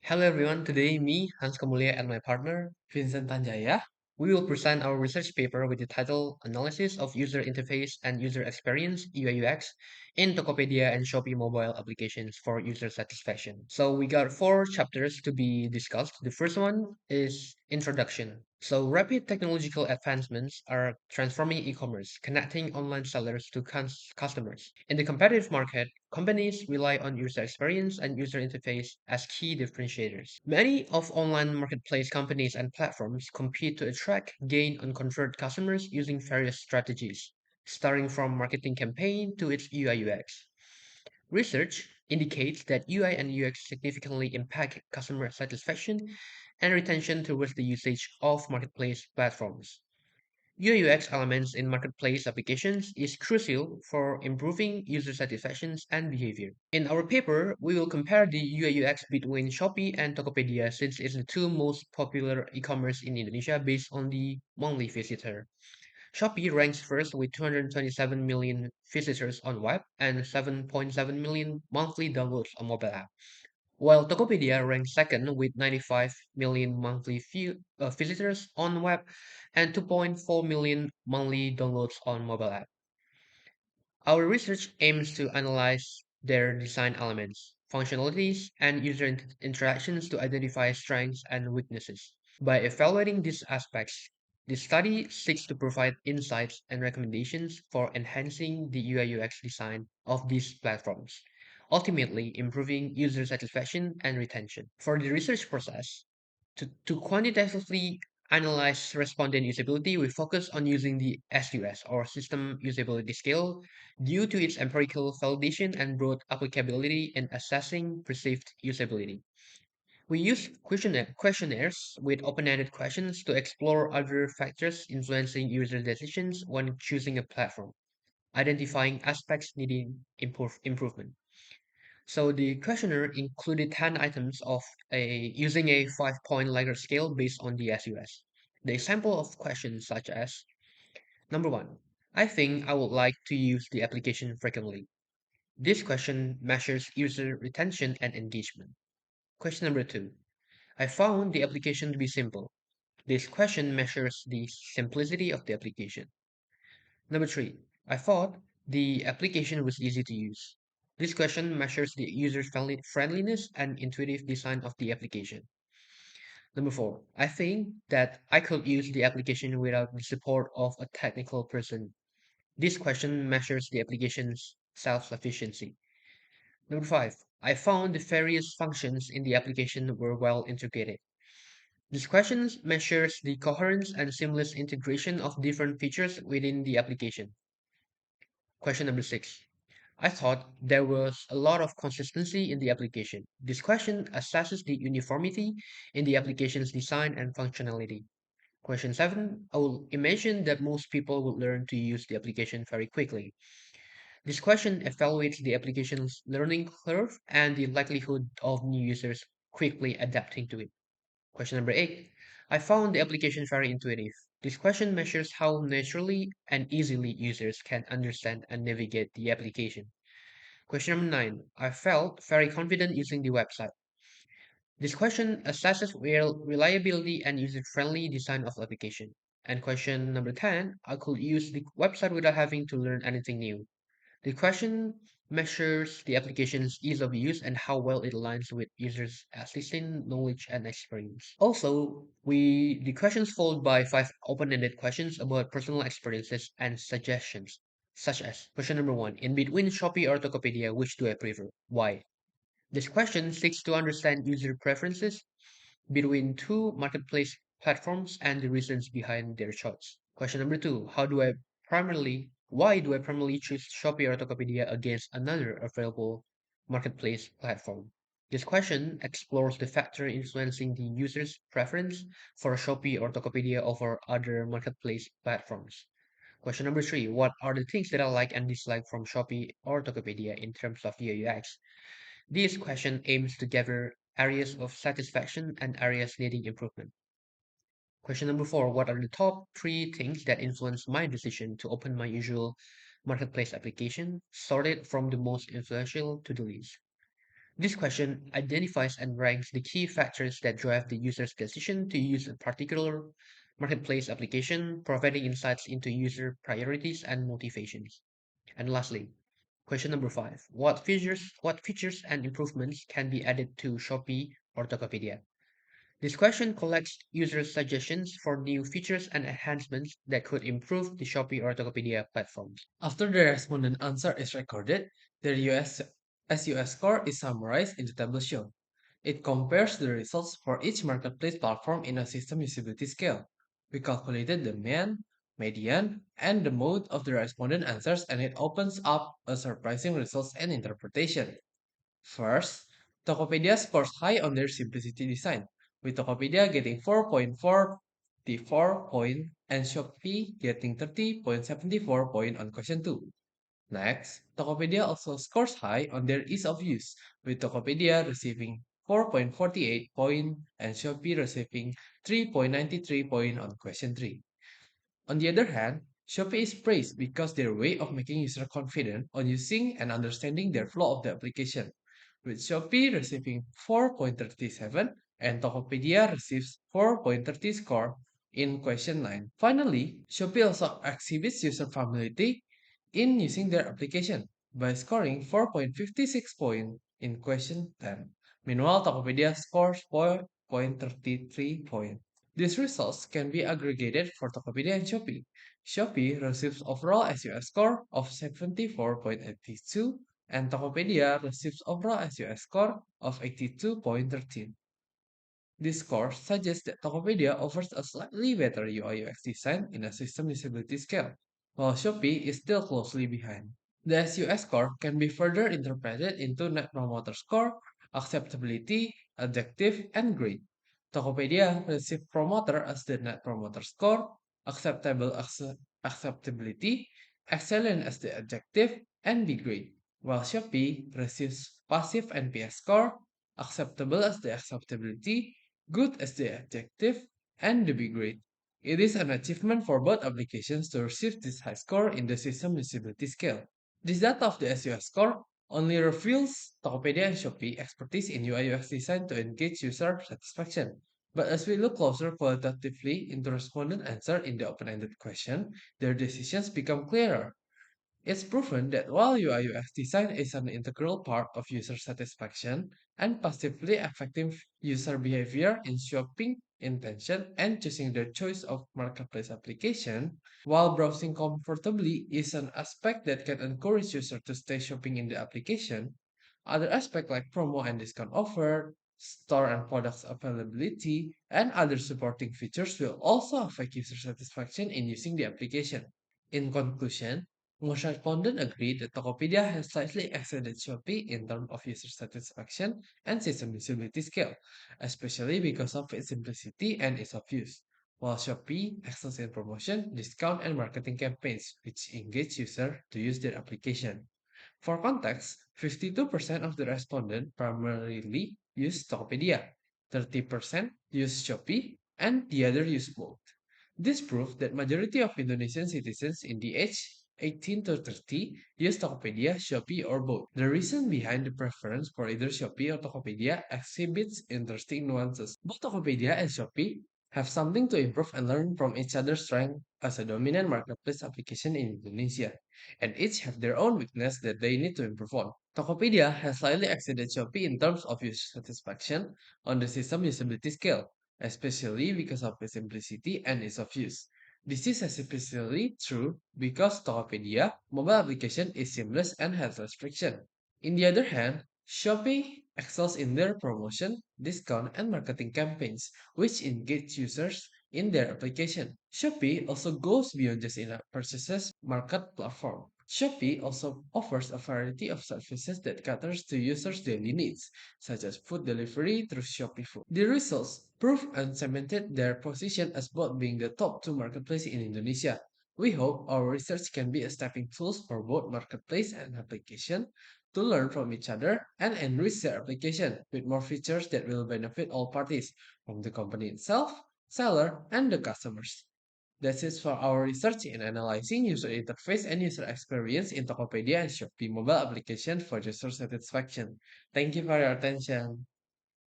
Hello everyone, today me, Khomulia, and my partner, Vincent Tanjaya, we will present our research paper with the title Analysis of User Interface and User Experience UI/UX in Tokopedia and Shopee mobile applications for user satisfaction. So we got four chapters to be discussed. The first one is Introduction. So rapid technological advancements are transforming e-commerce, connecting online sellers to customers. In the competitive market, companies rely on user experience and user interface as key differentiators. Many of online marketplace companies and platforms compete to attract, gain, and convert customers using various strategies, starting from marketing campaign to its UI/UX. Research indicates that UI and UX significantly impact customer satisfaction and retention towards the usage of marketplace platforms. UI/UX elements in marketplace applications is crucial for improving user satisfaction and behavior. In our paper, we will compare the UI/UX between Shopee and Tokopedia since it's the two most popular e-commerce in Indonesia based on the monthly visitor. Shopee ranks first with 227 million visitors on web and 7.7 million monthly downloads on mobile app, while Tokopedia ranks second with 95 million monthly visitors on web and 2.4 million monthly downloads on mobile app. Our research aims to analyze their design elements, functionalities, and user interactions to identify strengths and weaknesses. By evaluating these aspects, the study seeks to provide insights and recommendations for enhancing the UI/UX design of these platforms, ultimately improving user satisfaction and retention. For the research process, to quantitatively analyze respondent usability, we focus on using the SUS or System Usability Scale due to its empirical validation and broad applicability in assessing perceived usability. We use questionnaires with open-ended questions to explore other factors influencing user decisions when choosing a platform, identifying aspects needing improvement. So the questionnaire included 10 items of using a 5-point Likert scale based on the SUS. The example of questions such as number one, I think I would like to use the application frequently. This question measures user retention and engagement. Question number two, I found the application to be simple. This question measures the simplicity of the application. Number three, I thought the application was easy to use. This question measures the user friendliness and intuitive design of the application. Number four, I think that I could use the application without the support of a technical person. This question measures the application's self-sufficiency. Number five, I found the various functions in the application were well integrated. This question measures the coherence and seamless integration of different features within the application. Question number six. I thought there was a lot of consistency in the application. This question assesses the uniformity in the application's design and functionality. Question seven. I will imagine that most people will learn to use the application very quickly. This question evaluates the application's learning curve and the likelihood of new users quickly adapting to it. Question number eight. I found the application very intuitive. This question measures how naturally and easily users can understand and navigate the application. Question number nine. I felt very confident using the website. This question assesses reliability and user-friendly design of application. And question number 10. I could use the website without having to learn anything new. The question measures the application's ease of use and how well it aligns with users' existing knowledge and experience. Also, the questions followed by five open-ended questions about personal experiences and suggestions, such as question number one, in between Shopee or Tokopedia, which do I prefer? Why? This question seeks to understand user preferences between two marketplace platforms and the reasons behind their choice. Question number two, why do I primarily choose Shopee or Tokopedia against another available marketplace platform? This question explores the factor influencing the user's preference for Shopee or Tokopedia over other marketplace platforms. Question number three, what are the things that I like and dislike from Shopee or Tokopedia in terms of UI/UX? This question aims to gather areas of satisfaction and areas needing improvement. Question number four, what are the top three things that influence my decision to open my usual marketplace application, sorted from the most influential to the least? This question identifies and ranks the key factors that drive the user's decision to use a particular marketplace application, providing insights into user priorities and motivations. And lastly, question number 5. What features and improvements can be added to Shopee or Tokopedia? This question collects user suggestions for new features and enhancements that could improve the Shopee or Tokopedia platforms. After the respondent answer is recorded, their SUS score is summarized in the table shown. It compares the results for each marketplace platform in a system usability scale. We calculated the mean, median, and the mode of the respondent answers, and it opens up a surprising results and interpretation. First, Tokopedia scores high on their simplicity design, with Tokopedia getting 4.44 point and Shopee getting 30.74 point on question 2. Next, Tokopedia also scores high on their ease of use, with Tokopedia receiving 4.48 point and Shopee receiving 3.93 point on question 3. On the other hand, Shopee is praised because their way of making users confident on using and understanding their flow of the application, with Shopee receiving 4.37 and Tokopedia receives 4.30 score in question 9. Finally, Shopee also exhibits user familiarity in using their application by scoring 4.56 point in question 10. Meanwhile, Tokopedia scores 4.33 point. These results can be aggregated for Tokopedia and Shopee. Shopee receives overall SUS score of 74.82 and Tokopedia receives overall SUS score of 82.13. This score suggests that Tokopedia offers a slightly better UI/UX design in a system usability scale, while Shopee is still closely behind. The SUS score can be further interpreted into Net Promoter Score, acceptability, adjective, and grade. Tokopedia received promoter as the Net Promoter Score, acceptability, excellent as the adjective, and B grade, while Shopee receives passive NPS score, acceptable as the acceptability, good as the adjective, and the B grade. It is an achievement for both applications to receive this high score in the system usability scale. This data of the SUS score only reveals Tokopedia and Shopee expertise in UI/UX design to engage user satisfaction. But as we look closer qualitatively into respondent answer in the open-ended question, their decisions become clearer. It's proven that while UI/UX design is an integral part of user satisfaction and positively affecting user behavior in shopping intention and choosing their choice of marketplace application, while browsing comfortably is an aspect that can encourage users to stay shopping in the application, other aspects like promo and discount offer, store and products availability, and other supporting features will also affect user satisfaction in using the application. In conclusion, most respondents agree that Tokopedia has slightly exceeded Shopee in terms of user satisfaction and system usability scale, especially because of its simplicity and ease of use, while Shopee excels in promotion, discount, and marketing campaigns, which engage users to use their application. For context, 52% of the respondents primarily use Tokopedia, 30% use Shopee, and the other use both. This proves that majority of Indonesian citizens in the age 18 to 30 use Tokopedia, Shopee, or both. The reason behind the preference for either Shopee or Tokopedia exhibits interesting nuances. Both Tokopedia and Shopee have something to improve and learn from each other's strength as a dominant marketplace application in Indonesia, and each have their own weakness that they need to improve on. Tokopedia has slightly exceeded Shopee in terms of user satisfaction on the system usability scale, especially because of its simplicity and ease of use. This is especially true because Tokopedia mobile application is seamless and has less friction. In the other hand, Shopee excels in their promotion, discount, and marketing campaigns, which engage users in their application. Shopee also goes beyond just in a purchases market platform. Shopee also offers a variety of services that caters to users' daily needs, such as food delivery through Shopee Food. The results prove and cemented their position as both being the top two marketplaces in Indonesia. We hope our research can be a stepping tools for both marketplace and application to learn from each other and enrich their application with more features that will benefit all parties, from the company itself, seller, and the customers. That's it for our research in analyzing user interface and user experience in Tokopedia and Shopee mobile application for user satisfaction. Thank you for your attention.